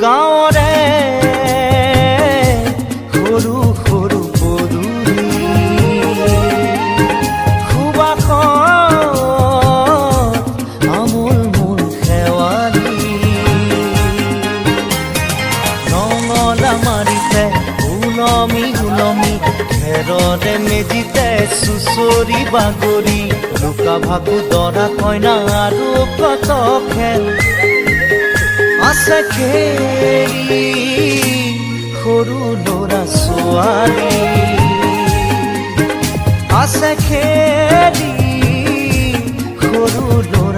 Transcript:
গাঁৱৰে সৰু সৰু পদূলি সুবাসত আমোল মোল শেৱালি নঙলা মাৰিতে ওলমি ওলমি খেৰতে মেজিতে চুচৰি বাগৰি লুকা ভাকু দৰা কইনা আৰু কত খেল আছে খেলি সৰু ল'ৰা ছোৱালী আছে খেলি সৰু ল'ৰা